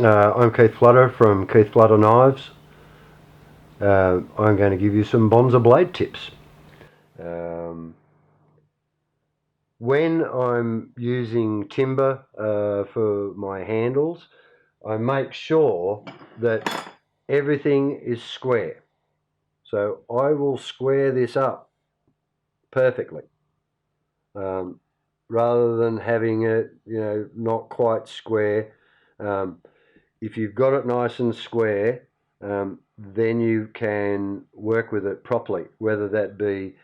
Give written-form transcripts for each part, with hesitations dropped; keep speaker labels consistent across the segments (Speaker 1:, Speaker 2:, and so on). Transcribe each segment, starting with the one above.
Speaker 1: I'm Keith Fludder from Keith Fludder Knives. I'm going to give you some Bonza Blade tips. When I'm using timber for my handles, I make sure that everything is square. So I will square this up perfectly, rather than having it, not quite square. If you've got it nice and square, then you can work with it properly, whether that be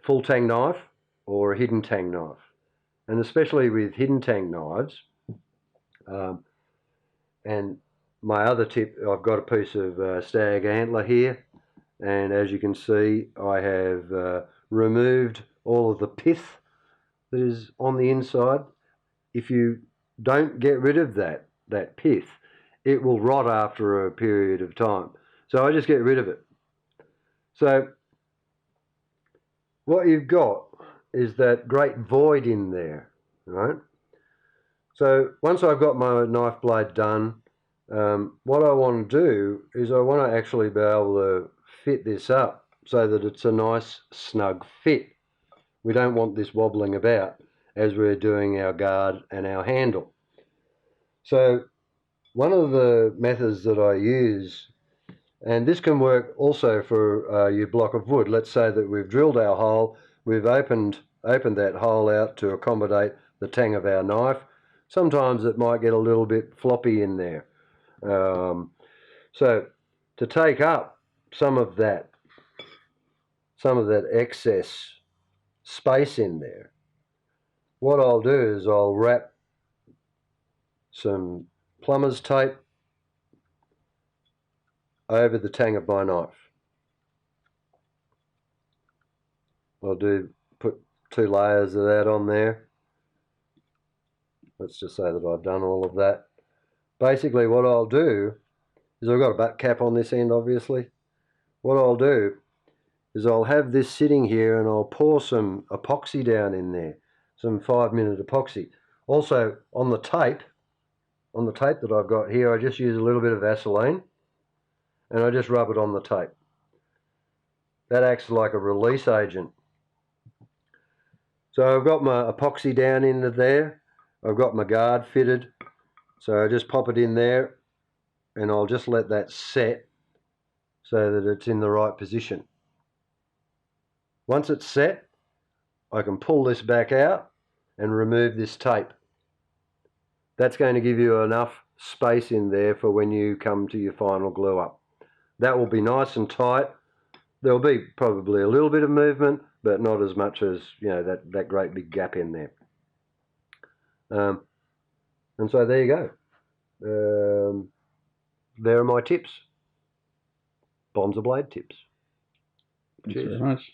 Speaker 1: full tang knife or a hidden tang knife. And especially with hidden tang knives, and my other tip, I've got a piece of stag antler here, and as you can see, I have removed all of the pith that is on the inside. If you don't get rid of that pith, it will rot after a period of time. So I just get rid of it. So what you've got is that great void in there, right? So once I've got my knife blade done, what I want to do is I want to actually be able to fit this up so that it's a nice snug fit. We don't want this wobbling about as we're doing our guard and our handle. So one of the methods that I use, and this can work also for your block of wood. Let's say that we've drilled our hole, we've opened that hole out to accommodate the tang of our knife. Sometimes it might get a little bit floppy in there. So to take up some of that excess space in there, what I'll do is I'll wrap some plumber's tape over the tang of my knife. I'll put 2 layers of that on there. Let's just say that I've done all of that. Basically what I'll do is, I've got a butt cap on this end obviously. What I'll do is I'll have this sitting here and I'll pour some epoxy down in there, some 5-minute epoxy. Also on the tape that I've got here, I just use a little bit of vaseline and I just rub it on the tape. That acts like a release agent. So I've got my epoxy down into there. I've got my guard fitted. So I just pop it in there and I'll just let that set so that it's in the right position. Once it's set, I can pull this back out and remove this tape. That's going to give you enough space in there for when you come to your final glue up. That will be nice and tight. There'll be probably a little bit of movement, but not as much as, that great big gap in there. And so there you go. There are my tips. Bonza Blade tips.
Speaker 2: Thanks very much.